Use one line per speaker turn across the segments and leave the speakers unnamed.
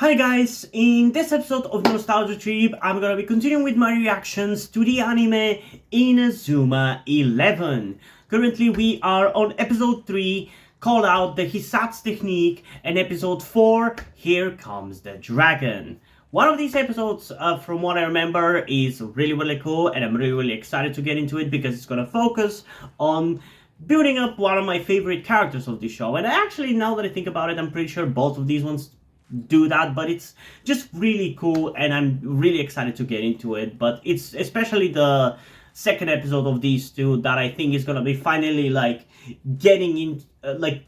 Hi guys, in this episode of Nostalgia Trip, I'm gonna be continuing with my reactions to the anime Inazuma 11. Currently we are on episode 3, called out the Hissatsu technique, and episode 4, Here Comes the Dragon. One of these episodes, from what I remember, is really cool, and I'm really excited to get into it because it's gonna focus on building up one of my favorite characters of the show. And actually, now that I think about it, I'm pretty sure both of these ones do that, but it's just really cool and I'm really excited to get into it. But it's especially the second episode of these two that I think is gonna be finally like getting in,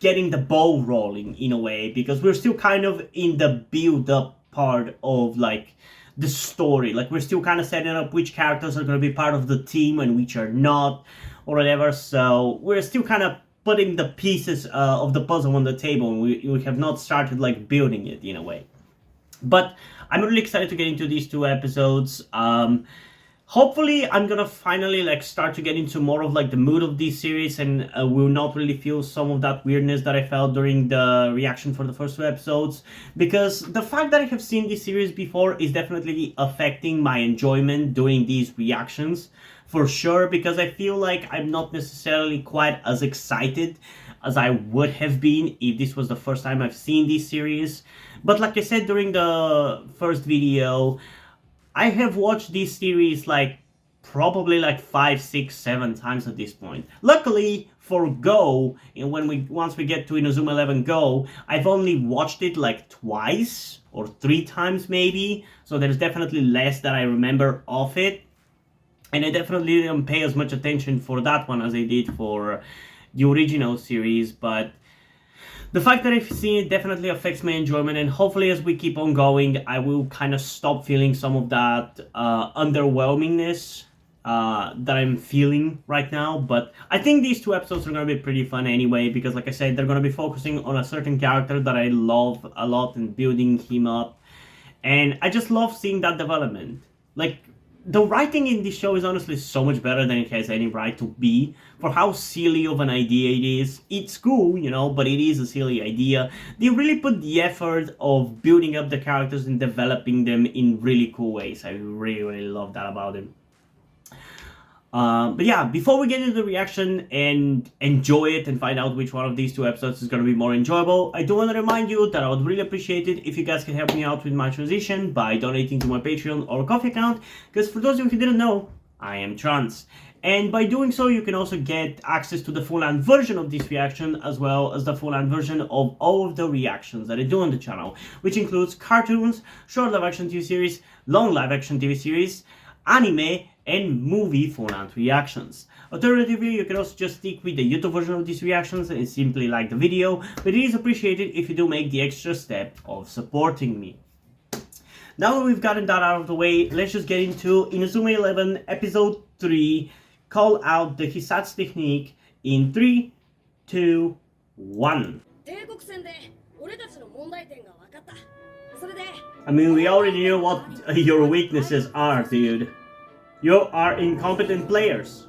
getting the ball rolling in a way, because we're still kind of in the build up part of like the story. Like we're still kind of setting up which characters are gonna be part of the team and which are not, or whatever. So we're still kind of putting the pieces of the puzzle on the table, and we have not started like building it in a way. But I'm really excited to get into these two episodes. Hopefully I'm gonna finally like start to get into more of like the mood of this series, and will not really feel some of that weirdness that I felt during the reaction for the first two episodes, because the fact that I have seen this series before is definitely affecting my enjoyment during these reactions. For sure, because I feel like I'm not necessarily quite as excited as I would have been if this was the first time I've seen this series. But like I said during the first video, I have watched this series like probably like 5, 6, 7 times at this point. Luckily for Go, and once we get to Inazuma 11 Go, I've only watched it like twice or 3 times maybe, so there's definitely less that I remember of it. And I definitely didn't pay as much attention for that one as I did for the original series, but the fact that I've seen it definitely affects my enjoyment, and hopefully as we keep on going, I will kind of stop feeling some of that underwhelmingness that I'm feeling right now. But I think these two episodes are going to be pretty fun anyway, because like I said, they're going to be focusing on a certain character that I love a lot and building him up. And I just love seeing that development. Like, the writing in this show is honestly so much better than it has any right to be, for how silly of an idea it is. It's cool, you know, but it is a silly idea. They really put the effort of building up the characters and developing them in really cool ways. I really love that about them. But yeah, before we get into the reaction and enjoy it and find out which one of these two episodes is going to be more enjoyable, I do want to remind you that I would really appreciate it if you guys can help me out with my transition by donating to my Patreon or Ko-fi account, because for those of you who didn't know, I am trans. And by doing so, you can also get access to the full-length version of this reaction, as well as the full-length version of all of the reactions that I do on the channel, which includes cartoons, short live-action TV series, long live-action TV series, anime, and movie full-length reactions. Alternatively, you can also just stick with the YouTube version of these reactions and simply like the video, but it is appreciated if you do make the extra step of supporting me. Now that we've gotten that out of the way, let's just get into Inazuma 11 Episode 3, Call Out the Hissatsu Technique, in 3, 2, 1. I mean, we already know what your weaknesses are, dude. You are incompetent players.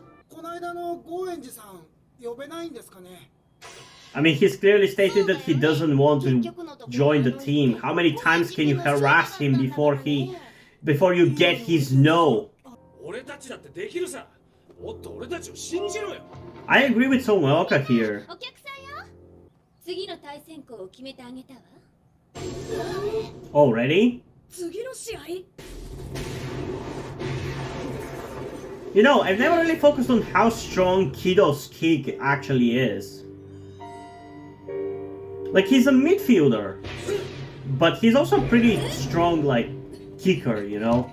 I mean, he's clearly stated that he doesn't want to join the team. How many times can you harass him before you get his no? I agree with Songoka here. Already? You know, I've never really focused on how strong Kido's kick actually is. Like, he's a midfielder, but he's also a pretty strong, like, kicker, you know?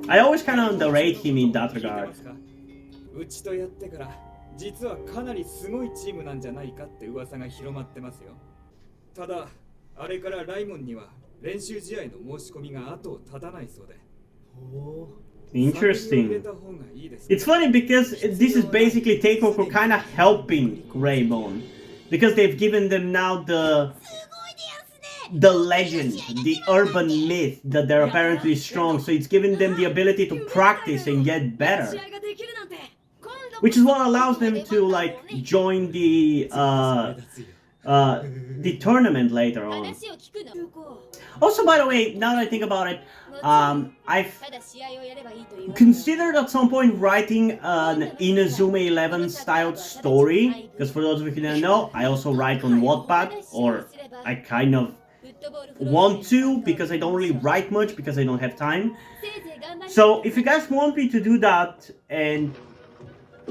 I always kind of underrate him in that regard. Interesting. It's funny because this is basically Takeover kind of helping Greymon, because they've given them now the legend, the urban myth that they're apparently strong, so it's giving them the ability to practice and get better. Which is what allows them to like join the the tournament later on. Also, by the way, now that I think about it, I've considered at some point writing an Inazuma 11 styled story, because for those of you who don't know, I also write on Wattpad, or I kind of want to, because I don't really write much because I don't have time. So if you guys want me to do that and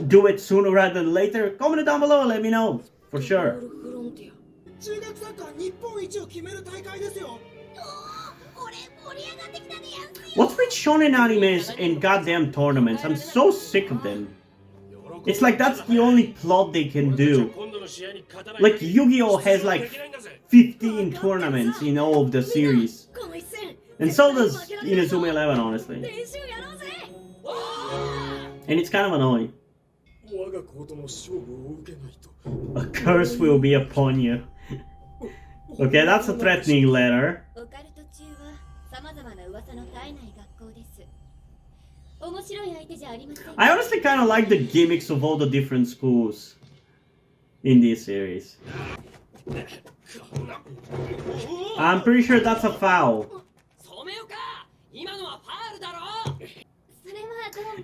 do it sooner rather than later, comment it down below and let me know, for sure. What's with shonen animes and goddamn tournaments? I'm so sick of them. It's like that's the only plot they can do. Like Yu-Gi-Oh has like 15 tournaments in all of the series. And so does Inazuma 11, honestly. And it's kind of annoying. A curse will be upon you. Okay, that's a threatening letter. I honestly kind of like the gimmicks of all the different schools in this series. I'm pretty sure that's a foul.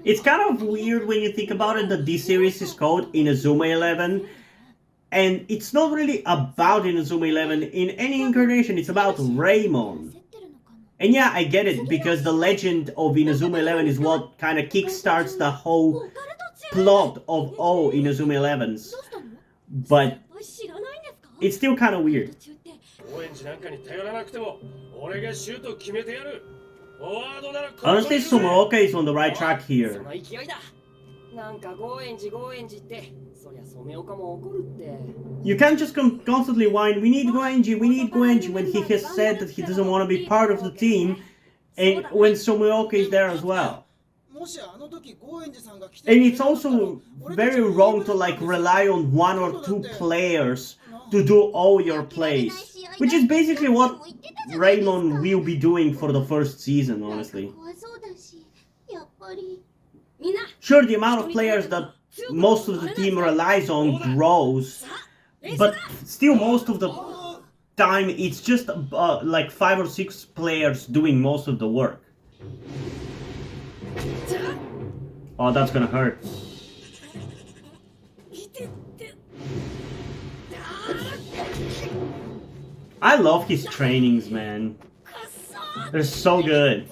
It's kind of weird when you think about it that this series is called Inazuma 11. And it's not really about Inazuma 11 in any incarnation, it's about Raymond. And yeah, I get it, because the legend of Inazuma 11 is what kind of kickstarts the whole plot of all Inazuma 11s. But it's still kind of weird. Honestly, Sumeoka is on the right track here. You can't just constantly whine, we need Goenji, when he has said that he doesn't want to be part of the team, and when Sumeoka is there as well. And it's also very wrong to like rely on one or two players to do all your plays, which is basically what Raymond will be doing for the first season, honestly. Sure, the amount of players that most of the team relies on grows, but still most of the time it's just like 5 or 6 players doing most of the work. Oh, that's gonna hurt. I love his trainings, man. They're so good.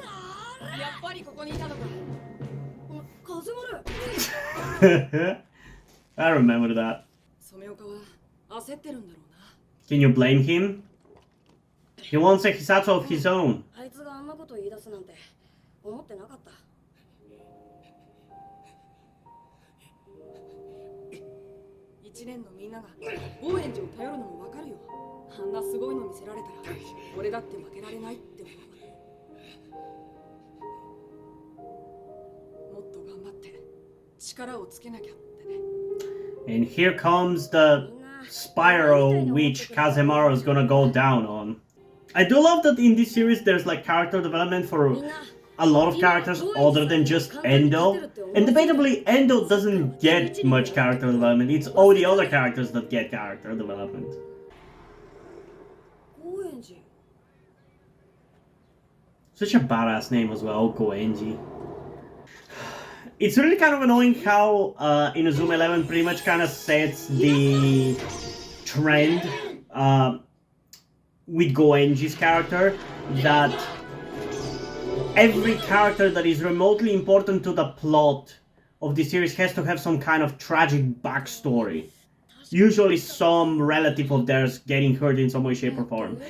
I remember that. Can you blame him? He wants a Hissatsu of his own. And here comes the spiral which Kazemaru is gonna go down on. I do love that in this series there's like character development for a lot of characters other than just Endo. And debatably, Endo doesn't get much character development. It's all the other characters that get character development. Such a badass name as well, Goenji. It's really kind of annoying how Inazuma 11 pretty much kind of sets the trend with Goenji's character, that every character that is remotely important to the plot of the series has to have some kind of tragic backstory. Usually some relative of theirs getting hurt in some way, shape or form.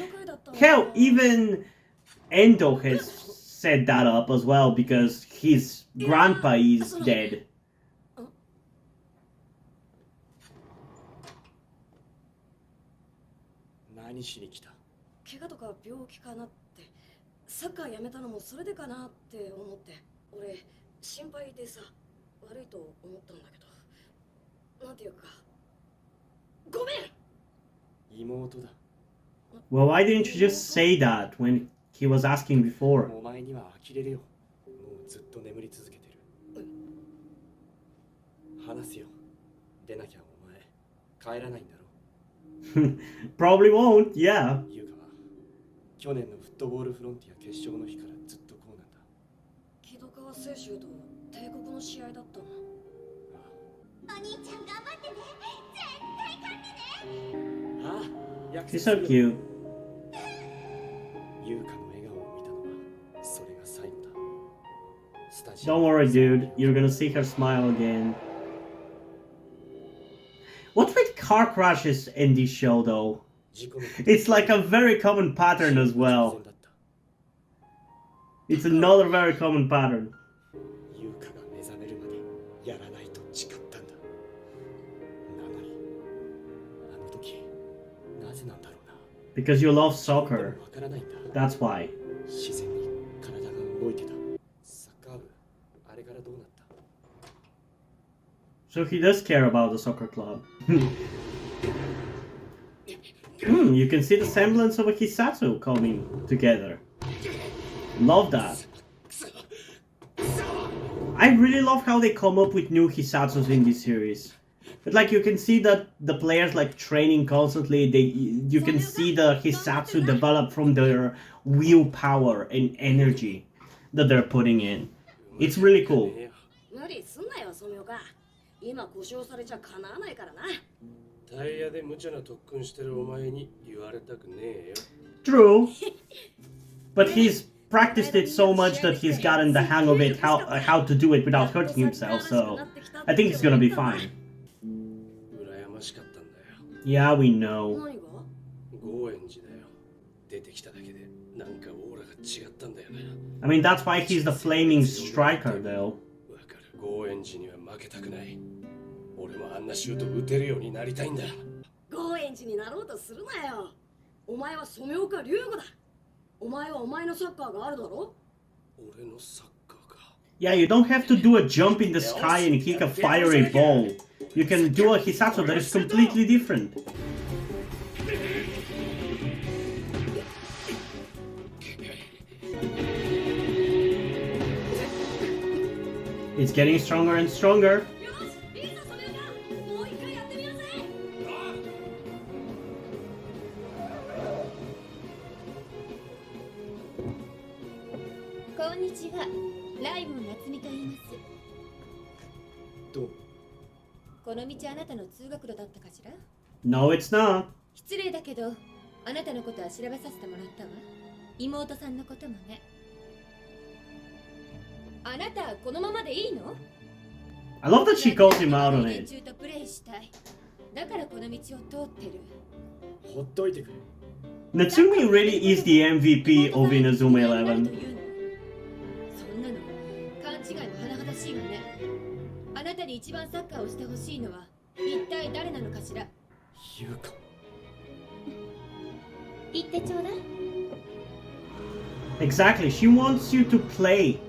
Hell, even Endo has set that up as well, because his grandpa is dead. Well, why didn't you just say that when he was asking before? Probably won't, yeah.
優香は去年のフットボールフロンティア決勝の日からずっとこうなんだ。
木戸川清舟と帝国の試合だったの。
お兄ちゃん頑張ってね。絶対勝ってね。
ああ、約
She's
束
so
する。
cute.
優香の笑顔を見たのはそれが最後だ。スタジ
Don't worry, dude. You're gonna see her smile again. What's with car crashes in this show, though?
事故の
It's like a very common pattern as well.
だった。
It's another very common pattern.
優香が目覚めるまでやらないと誓ったんだ。なのにあの時なぜなんだろうな。
Because you love
でも
soccer.
わからないんだ。
That's why.
自然に体が動いてた。サッカー部あれからどうなった？
So he does care about the soccer club. You can see the semblance of a Hissatsu coming together. Love that. I really love how they come up with new Hissatsus in this series. But like you can see that the players like training constantly. You can see the Hissatsu develop from their willpower and energy that they're putting in. It's really cool.
無理すんなよ、染岡。今故障されちゃかなわないからな。
タイヤで無茶な特訓してるお前に言われたくねえよ。
True. But he's practiced it so much that he's gotten the hang of it, how to do it without hurting himself, so I think he's gonna be fine.
羨ましかったんだよ。
Yeah, we know.
何が？
ゴーエンジだよ。出てきただけでなんかオーラが違ったんだよな。
I mean, that's why he's the flaming striker, though.
わかる。ゴーエンジには負けたくない。俺もあんなシュート打てるようになりたいんだ。
ゴーエンジになろうとするなよ。お前は染岡龍吾だ。お前はお前のサッカーがあるだろ。
俺のサッカーか。
Yeah, you don't have to do a jump in the sky and kick a fiery ball. You can do a Hissatsu that is completely different. It's getting stronger and stronger.
よし、いいぞ染岡。もう一回やってみようぜ。
こんにちは。ライモン夏美と言います。
どう？
この道あなたの通学路だったかしら？
No, it's not.
失礼だけど、あなたのことは調べさせてもらったわ。妹さんのこともね。あなたこのままでいいの？
I love that she calls him out on
連
it.
中とプレイしたい。だからこの道を通ってる。
ほっといてくれ。
Natsumi really is the MVP of Inazuma 11.
そんなの勘違いも甚だしいわね。あなたに一番サッカーをしてほしいのは一体誰なのかしら？
優香。
言ってちょうだい。
Exactly, she wants you to play.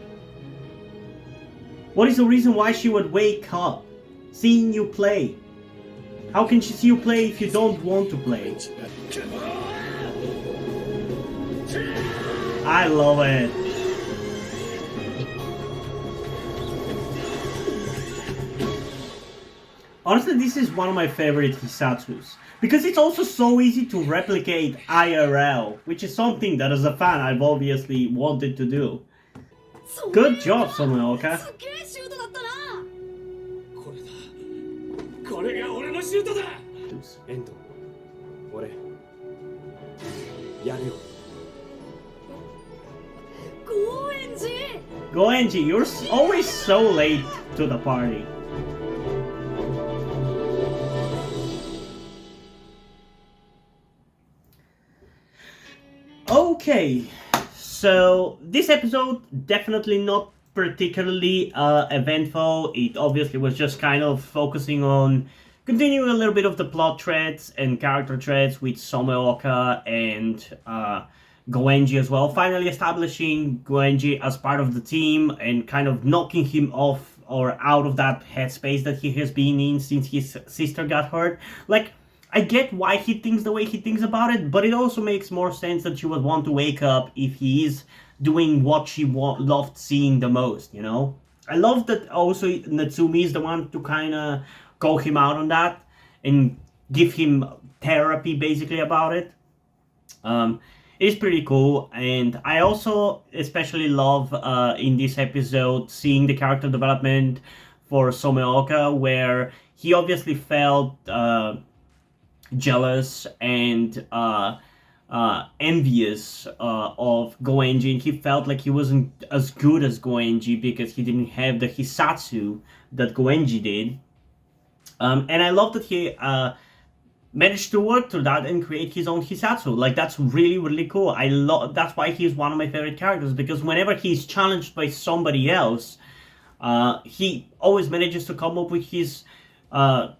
What is the reason why she would wake up seeing you play? How can she see you play if you don't want to play? I love it. Honestly, this is one of my favorite Hissatsus because it's also so easy to replicate IRL, which is something that as a fan I've obviously wanted to do. Good job, Sonoka.
すっげえシュートだったな。
これだ。これが俺のシュートだ。エンド。俺やるよ。
ゴーエンジ。
Goenji, you're always so late to the party. Okay, so this episode definitely not particularly eventful. It obviously was just kind of focusing on continuing a little bit of the plot threads and character threads with Someoka and Goenji as well. Finally establishing Goenji as part of the team and kind of knocking him off or out of that headspace that he has been in since his sister got hurt. Like, I get why he thinks the way he thinks about it, but it also makes more sense that she would want to wake up if he is doing what she loved seeing the most, you know? I love that also Natsumi is the one to kind of call him out on that and give him therapy basically about it. It is pretty cool, and I also especially love in this episode seeing the character development for Someoka, where he obviously felt jealous and envious of Goenji, and he felt like he wasn't as good as Goenji because he didn't have the Hissatsu that Goenji did. And I love that he managed to work through that and create his own Hissatsu. Like, that's really, really cool. I love. That's why he's one of my favorite characters, because whenever he's challenged by somebody else, he always manages to come up with his a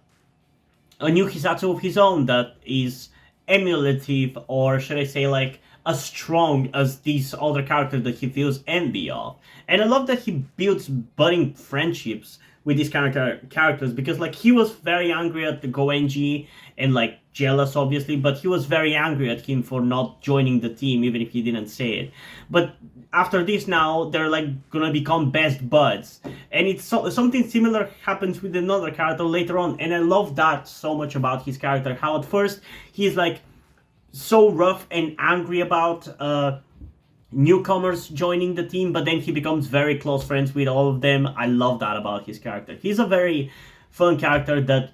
new Hissatsu of his own that is emulative, or should I say, like, as strong as these other characters that he feels envy of. And I love that he builds budding friendships with these characters, because, like, he was very angry at the Goenji and, like, jealous obviously, but he was very angry at him for not joining the team, even if he didn't say it. But after this, now they're like gonna become best buds, and it's something similar happens with another character later on, and I love that so much about his character. How at first he's like so rough and angry about newcomers joining the team, but then he becomes very close friends with all of them. I love that about his character. He's a very fun character that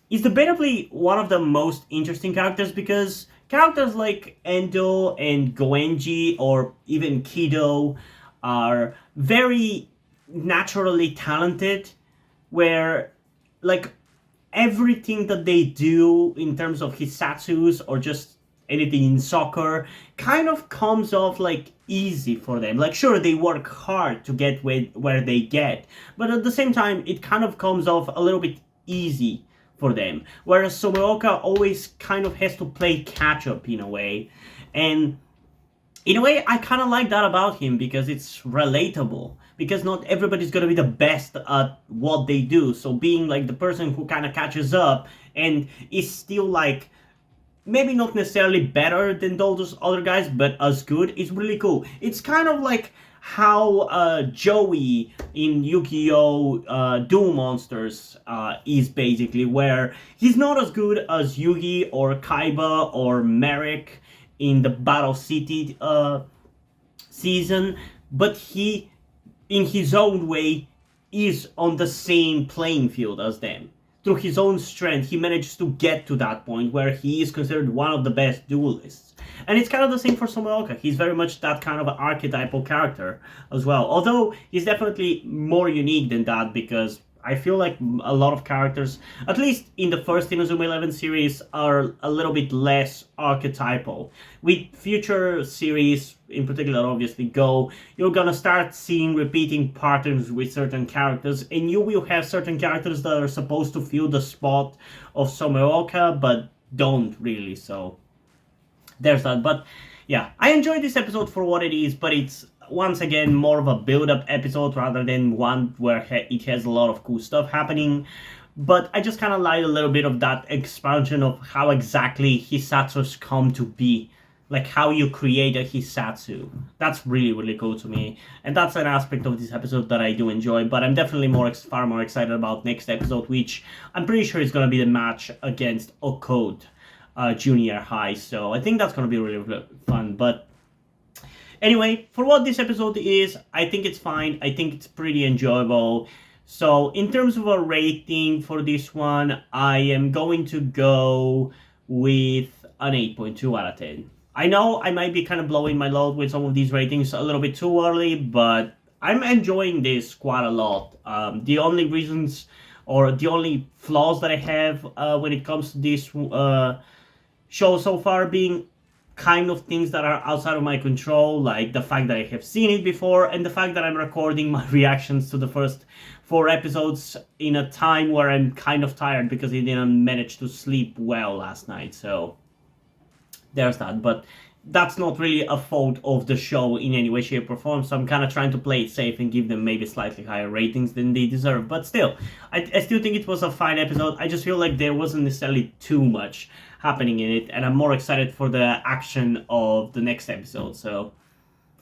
is debatably one of the most interesting characters, because characters like Endo and Goenji or even Kido are very naturally talented, where, like, everything that they do in terms of Hissatsus or just anything in soccer kind of comes off like easy for them. Like, sure, they work hard to get where they get, but at the same time it kind of comes off a little bit easy for them, whereas Someoka always kind of has to play catch up in a way. And in a way I kind of like that about him, because it's relatable, because not everybody's gonna be the best at what they do, so being like the person who kind of catches up and is still like maybe not necessarily better than those other guys, but as good, is really cool. It's kind of like how Joey in Yu-Gi-Oh! Duel Monsters is basically, where he's not as good as Yugi or Kaiba or Merrick in the Battle City season, but he, in his own way, is on the same playing field as them. Through his own strength, he manages to get to that point where he is considered one of the best duelists. And it's kind of the same for Someoka. He's very much that kind of archetypal character as well. Although he's definitely more unique than that, because I feel like a lot of characters, at least in the first Inazuma 11 series, are a little bit less archetypal. With future series, in particular obviously Go, you're gonna start seeing repeating patterns with certain characters, and you will have certain characters that are supposed to fill the spot of Someoka, but don't really, so there's that. But yeah, I enjoyed this episode for what it is, but it's once again more of a build-up episode rather than one where it has a lot of cool stuff happening. But I just kind of like a little bit of that expansion of how exactly Hissatsus come to be, like how you create a Hissatsu. That's really, really cool to me, and that's an aspect of this episode that I do enjoy. But I'm definitely far more excited about next episode, which I'm pretty sure is going to be the match against Okode Junior High, so I think that's going to be really, really fun. But anyway, for what this episode is, I think it's fine. I think it's pretty enjoyable. So in terms of a rating for this one, I am going to go with an 8.2 out of 10. I know I might be kind of blowing my load with some of these ratings a little bit too early, but I'm enjoying this quite a lot. The only reasons or the only flaws that I have when it comes to this show so far being kind of things that are outside of my control, like the fact that I have seen it before, and the fact that I'm recording my reactions to the first 4 episodes in a time where I'm kind of tired because I didn't manage to sleep well last night, so there's that. But that's not really a fault of the show in any way, shape, or form, so I'm kind of trying to play it safe and give them maybe slightly higher ratings than they deserve. But still, I still think it was a fine episode. I just feel like there wasn't necessarily too much happening in it, and I'm more excited for the action of the next episode, so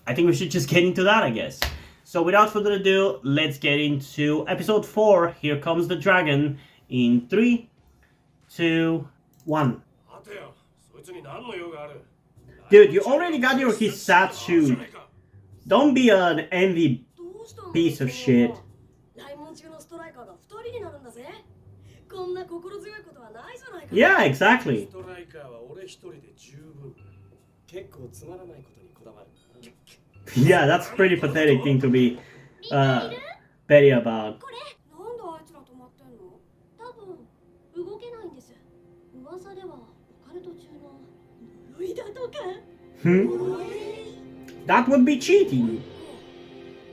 I think we should just get into that, I guess. So without further ado, let's get into episode 4, Here Comes the Dragon, in 3, 2, One.
待てよ、そいつに何の用がある。
Dude, you already got your Hissatsu. Don't be an envy
どうしたんだ
piece of shit.
来門中のストライカーが2人になるんだぜ。こんな心強いことはないじゃないか。
Yeah, exactly.
ストライカーは俺一人で十分。結構つまらないことにこだわるな。
Yeah, that's a pretty pathetic thing to be petty about.
これなんであいつら止まってんの？多分動けないんです。噂ではオカルト中の呪いだとか。
That would be cheating.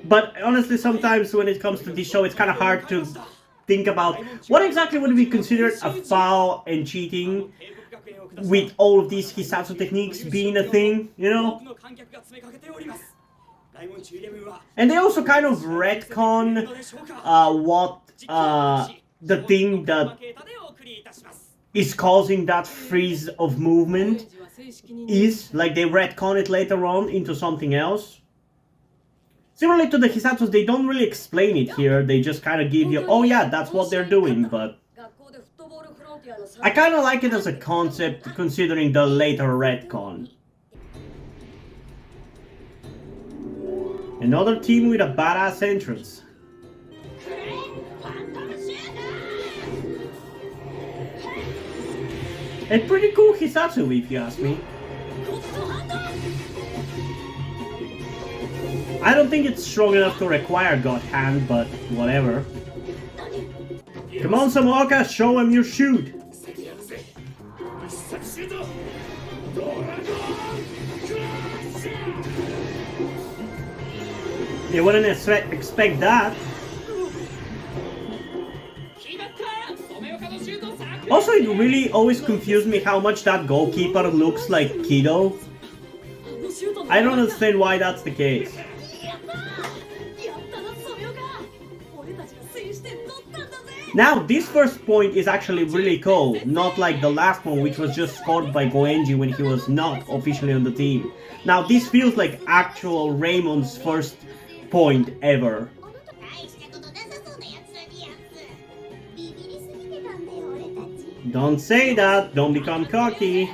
But honestly, sometimes when it comes to this show, it's kind of hard to think about what exactly would be considered a foul and cheating with all of these Hissatsu techniques being a thing, you know? And they also kind of retcon what the thing that is causing that freeze of movement is. Like, they retcon it later on into something else. Similarly to the Hissatsus, they don't really explain it here. They just kind of give you, oh yeah, that's what they're doing, but I kind of like it as a concept considering the later retcon. Another team with a badass entrance. A pretty cool Hissatsu, if you ask me. I don't think it's strong enough to require God Hand, but whatever. Come on, Samoaka, show him your shoot. You wouldn't expect that. Also, it really always confused me how much that goalkeeper looks like Kido. I don't understand why that's the case. Now, this first point is actually really cool, not like the last one which was just scored by Goenji when he was not officially on the team. Now, this feels like actual Raymond's first point ever. Don't say that, don't become cocky.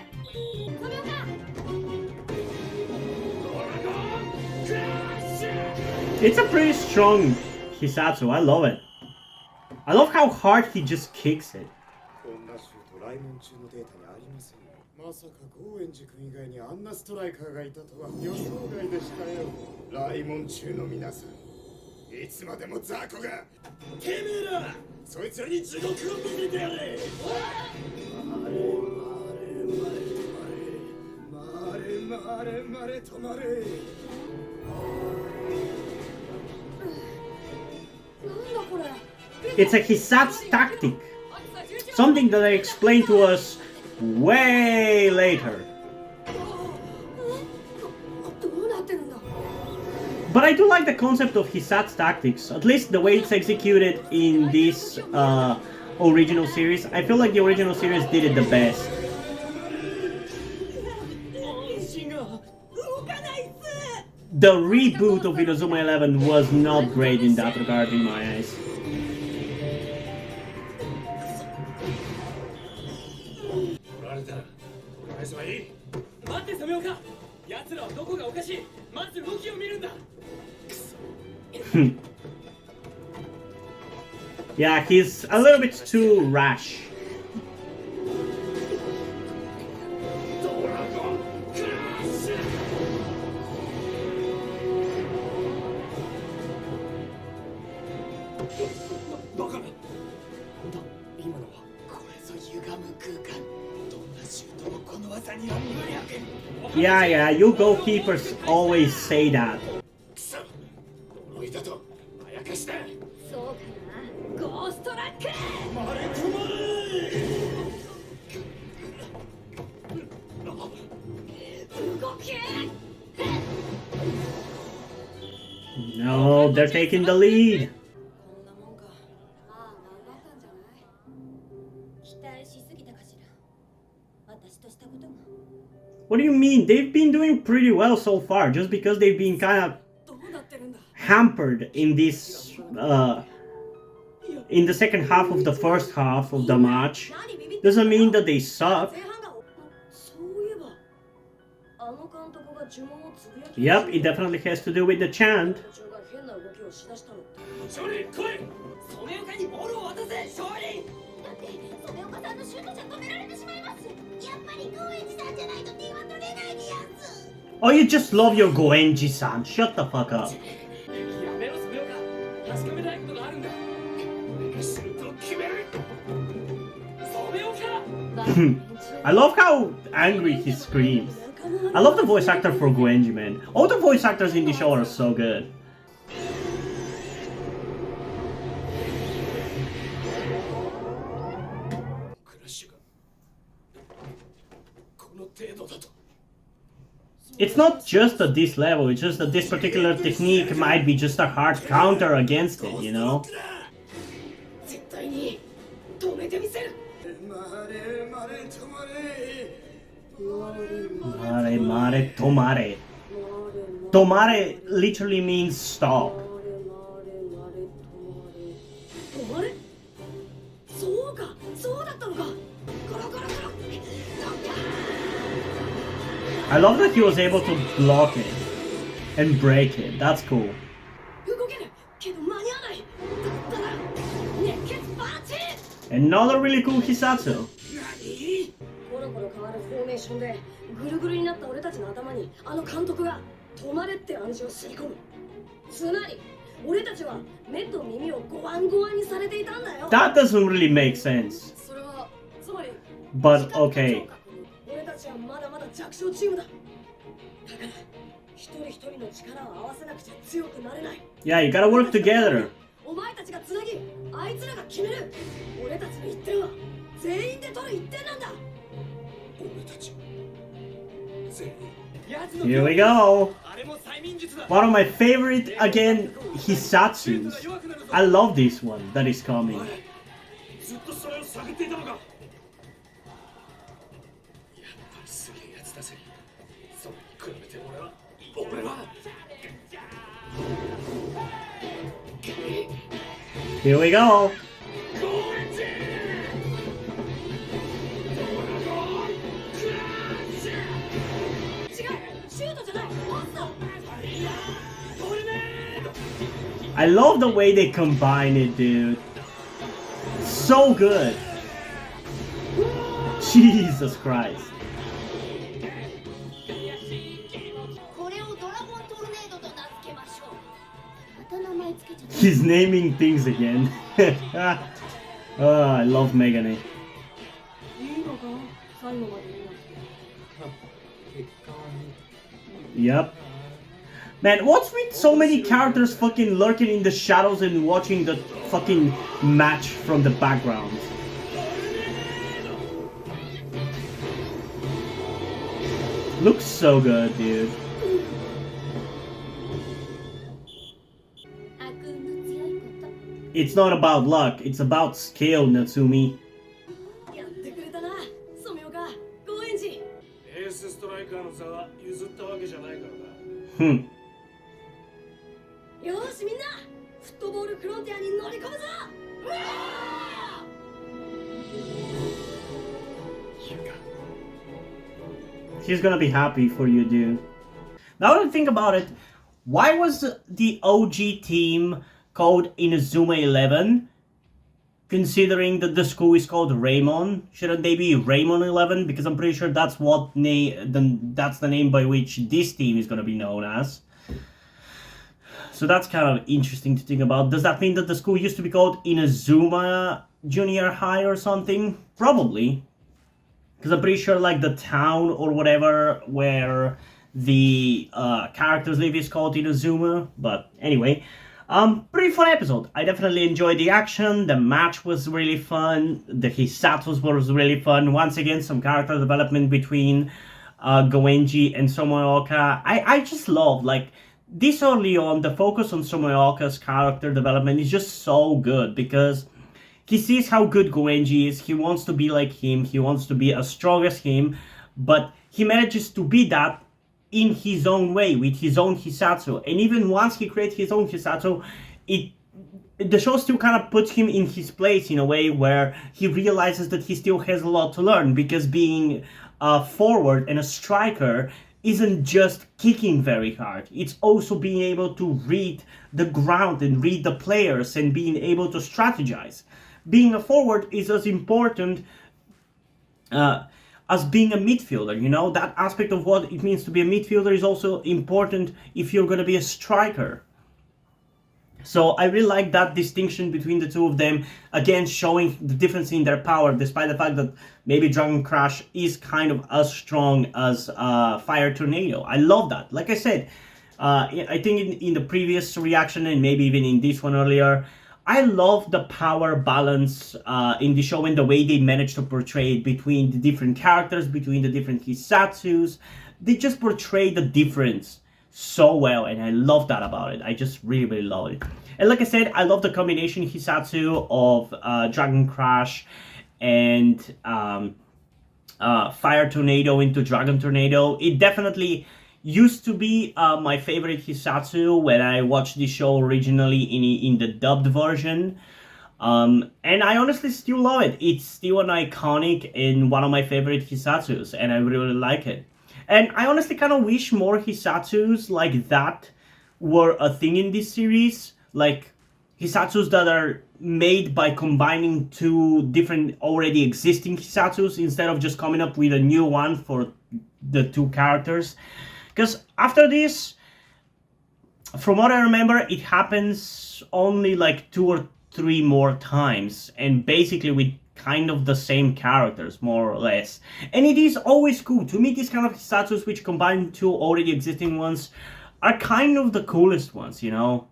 It's a pretty strong Hissatsu, I love it. I love how hard he just kicks it.
まさかゴーエンジ君以外にあんなストライカーがいたとは予想外でしたよ。来門中の皆さん、いつまでも雑魚がてめえら、そいつらに地獄を見せてやれ。回れ止まれ。
It's a Hissatsu tactic. Something that they explained to us way later. But I do like the concept of Hissatsu tactics, at least the way it's executed in this original series. I feel like the original series did it the best. The reboot of Inazuma 11 was not great in that regard in my eyes.
待ってサメオカ、奴らはどこがおかしい。まず動きを見るんだ。
Yeah, he's a little bit too rash. Yeah, you goalkeepers always say that.
呪いだとあやかして。
そうかな。ゴーストラック。
回れ止まれ。
動け。
No, they're taking the lead.
こんなもんか。まあ頑張ったんじゃない？
期待しすぎたかしら。私としたことが。
What do you mean? They've been doing pretty well so far, just because they've been kind of
どうなってるんだ。
hampered in this in the second half of the first half of the match. doesn't mean that they suck.
前半がそういえばあの監督が呪文をつぶやき
Yep, it definitely has to do with the chant.
途中が変な動きをしだしたのって
少年来い染岡にボールを渡せ少年
だって染岡さんのシュートじゃ止められてしまいます。やっぱり高円寺さんじゃないと点は取れないでやんす。
Oh, you just love your Goenji-san. Shut the fuck up.
やめろ染岡確かめたいことがあるんだ俺がシュートを決める染岡
I love how angry he screams. I love the voice actor for Goenji, man. All the voice actors in the show are so good.
クラッシュがこの程度だと
It's not just at this level, it's just that this particular technique might be just a hard counter against it, you know?
絶対に止めてみせる
Mare, mare, tomare. Tomare literally means stop.
止まれそうかそうだったのかコロコロコロ
I love that he was able to block it and break it. That's cool.
動けるけど間に合わないだったら熱血パンチ
Another really cool Hissatsu.
コロコロ変わるフォーメーションでぐるぐるになった俺たちの頭にあの監督が止まれって暗示をすり込むつまり俺たちは目と耳をゴワンゴワンにされていたんだよ
That doesn't really make sense.
それはつまり
But okay.
俺たちはまだまだ弱小チームだだから一人一人の力を合わせなくちゃ強くなれない
Yeah, you gotta work together.
お前たちがつなぎあいつらが決める俺たちの1点は全員で取る1点なんだ
俺たち全員奴の
Here we go.
あれも催眠術だ
One of my favorite, again, Hissatsus. I love this one that is coming.
ずっとそれを探っていたのかやっぱりすげえやつだぜそれに比べて俺は
Here we go.
違うシュートじゃないパスだ
I love the way they combine it, dude. So good. Jesus Christ.
これをドラゴントルネードと名付けましょう。また名前つけちゃった。
He's naming things again. Oh, I love Megane.
いいのか最後まで言わなくて
Yep. Man, what's with so many characters fucking lurking in the shadows and watching the fucking match from the background? Looks so good, dude.
悪運の強いこと。
It's not about luck, it's about skill, Natsumi.
やってくれたな染岡高円寺
エースストライカーの差は譲ったわけじゃないからな
Hmm.
よーしみんなフットボールフロンティアに乗り込むぞうわー
She's gonna be happy for you, dude. Now that I think about it, why was the OG team called Inazuma 11? Considering that the school is called Raymond, shouldn't they be Raymond 11? Because I'm pretty sure that's that's the name by which this team is gonna be known as. So that's kind of interesting to think about. Does that mean that the school used to be called Inazuma Junior High or something? Probably. Because I'm pretty sure like the town or whatever where the characters live is called Inazuma. But anyway, pretty fun episode. I definitely enjoyed the action. The match was really fun. The Hissatsu was really fun. Once again, some character development between Goenji and Somoyoka. I just love like this early on. The focus on Somoyoka's character development is just so good because he sees how good Goenji is. He wants to be like him. He wants to be as strong as him. But he manages to be that in his own way, with his own Hissatsu. And even once he creates his own Hissatsu, it the show still kind of puts him in his place in a way where he realizes that he still has a lot to learn, because being a forward and a striker isn't just kicking very hard. It's also being able to read the ground and read the players and being able to strategize. Being a forward is as important as being a midfielder. You know, that aspect of what it means to be a midfielder is also important if you're going to be a striker. So I really like that distinction between the two of them, again showing the difference in their power, despite the fact that maybe Dragon Crash is kind of as strong as Fire Tornado. I love that. Like I said, I think in the previous reaction and maybe even in this one earlier, I love the power balance in the show and the way they managed to portray it between the different characters, between the different Hissatsus. They just portray the difference so well, and I love that about it. I just really love it. And like I said, I love the combination Hissatsu of Dragon Crash and Fire Tornado into Dragon Tornado. It definitely used to be my favorite Hissatsu when I watched the show originally in the dubbed version. And I honestly still love it. It's still an iconic and one of my favorite Hissatsus, and I really like it. And I honestly kind of wish more Hissatsus like that were a thing in this series. Like Hissatsus that are made by combining two different already existing Hissatsus instead of just coming up with a new one for the two characters. Because after this, from what I remember, it happens only like 2 or 3 more times. And basically with kind of the same characters, more or less. And it is always cool. To me, these kind of Hissatsus which combine two already existing ones are kind of the coolest ones, you know?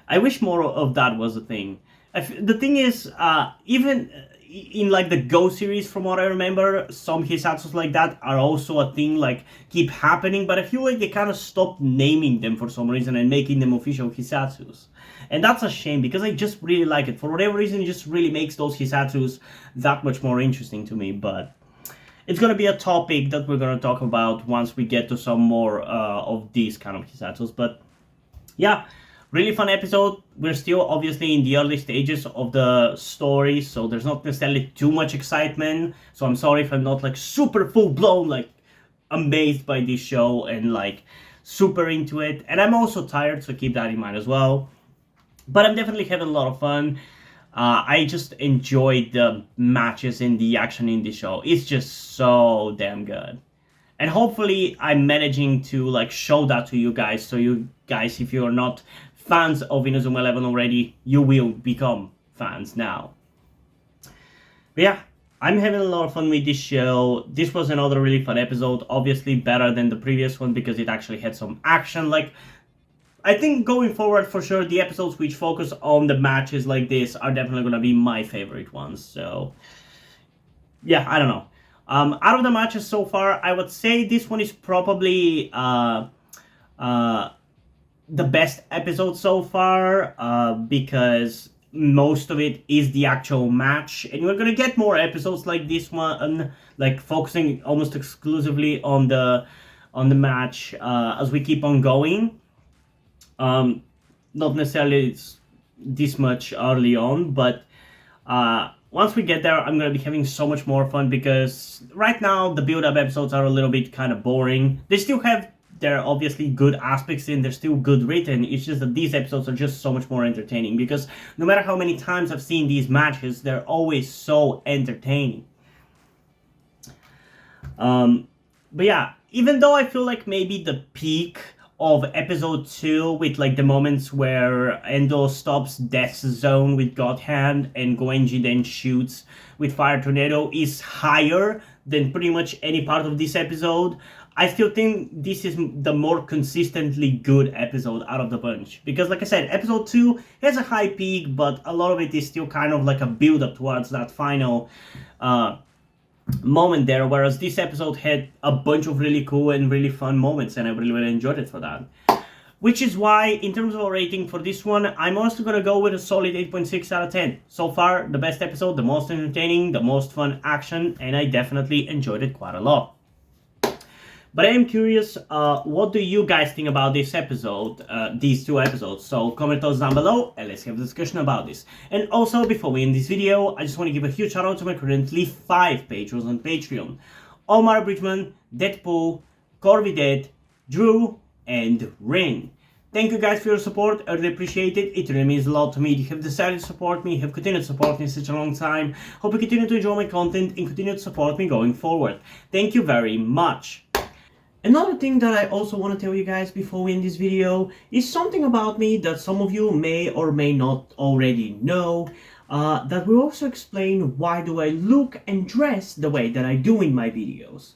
I wish more of that was a thing. The thing is, even in like the Go series, from what I remember, some Hissatsus like that are also a thing, like keep happening, but I feel like they kind of stopped naming them for some reason and making them official Hissatsus. And that's a shame, because I just really like it. For whatever reason, it just really makes those Hissatsus that much more interesting to me. But it's going to be a topic that we're going to talk about once we get to some more of these kind of Hissatsus. But yeah, really fun episode. We're still obviously in the early stages of the story, so there's not necessarily too much excitement. So I'm sorry if I'm not like super full-blown, like amazed by this show and like super into it. And I'm also tired, so keep that in mind as well. But I'm definitely having a lot of fun. I just enjoyed the matches and the action in the show. It's just so damn good. And hopefully I'm managing to like show that to you guys. So you guys, if you're not fans of Inazuma 11 already, you will become fans now. But yeah, I'm having a lot of fun with this show. This was another really fun episode. Obviously better than the previous one because it actually had some action. Like, I think going forward, for sure, the episodes which focus on the matches like this are definitely going to be my favorite ones. So, yeah, I don't know. Out of the matches so far, I would say this one is probably the best episode so far, because most of it is the actual match. And we're going to get more episodes like this one, like focusing almost exclusively on the match as we keep on going. Not necessarily this much early on, but once we get there, I'm going to be having so much more fun, because right now the build-up episodes are a little bit kind of boring. They still have their obviously good aspects and they're still good written. It's just that these episodes are just so much more entertaining, because no matter how many times I've seen these matches, they're always so entertaining. But yeah, even though I feel like maybe the peak of episode 2 with like the moments where Endo stops Death's Zone with God Hand and Goenji then shoots with Fire Tornado is higher than pretty much any part of this episode, I still think this is the more consistently good episode out of the bunch. Because like I said, episode 2 has a high peak, but a lot of it is still kind of like a build up towards that final moment there, whereas this episode had a bunch of really cool and really fun moments, and I really enjoyed it for that. Which is why, in terms of a rating for this one, I'm also gonna go with a solid 8.6 out of 10. So far, the best episode, the most entertaining, the most fun action, and I definitely enjoyed it quite a lot. But I am curious, what do you guys think about this episode, these two episodes? So comment those down below and let's have a discussion about this. And also, before we end this video, I just want to give a huge shout out to my currently 5 patrons on Patreon. Omar Bridgman, Deadpool, Corvidet, Drew, and Rin. Thank you guys for your support, I really appreciate it. It really means a lot to me. You have decided to support me, have continued to support me such a long time. Hope you continue to enjoy my content and continue to support me going forward. Thank you very much. Another thing that I also want to tell you guys before we end this video is something about me that some of you may or may not already know. That will also explain why do I look and dress the way that I do in my videos.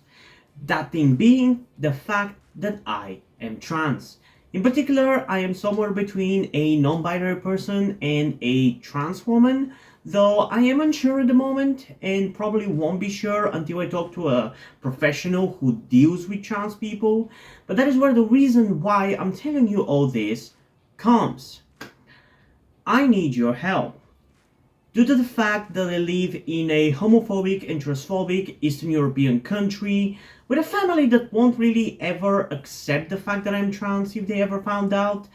That thing being the fact that I am trans. In particular, I am somewhere between a non-binary person and a trans woman, though I am unsure at the moment and probably won't be sure until I talk to a professional who deals with trans people. But that is where the reason why I'm telling you all this comes. I need your help. Due to the fact that I live in a homophobic and transphobic Eastern European country with a family that won't really ever accept the fact that I'm trans if they ever found out,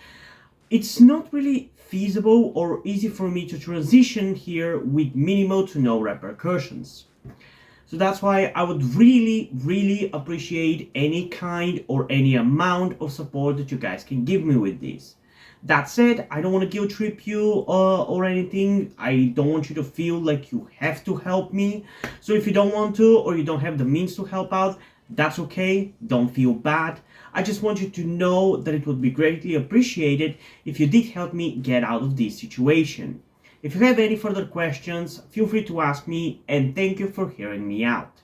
it's not really feasible or easy for me to transition here with minimal to no repercussions. So that's why I would really appreciate any kind or any amount of support that you guys can give me with this. That said, I don't want to guilt trip you or anything. I don't want you to feel like you have to help me. So if you don't want to or you don't have the means to help out, that's okay. Don't feel bad. I just want you to know that it would be greatly appreciated if you did help me get out of this situation. If you have any further questions, feel free to ask me, and thank you for hearing me out.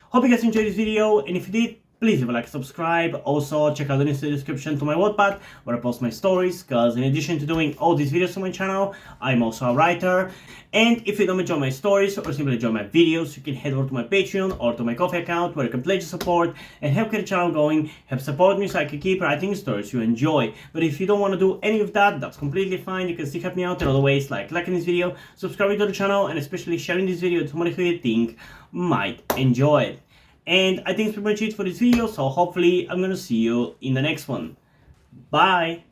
Hope you guys enjoyed this video, and if you did, please leave a like, subscribe. Also, check out the links in the description to my Wattpad, where I post my stories, because in addition to doing all these videos on my channel, I'm also a writer. And if you don't enjoy my stories or simply enjoy my videos, you can head over to my Patreon or to my Ko-fi account, where you can pledge your support and help get the channel going, help support me so I can keep writing stories you enjoy. But if you don't want to do any of that, that's completely fine. You can still help me out in other ways, like liking this video, subscribing to the channel, and especially sharing this video to somebody who you think might enjoy it. And I think that's pretty much it for this video, so hopefully I'm gonna see you in the next one. Bye!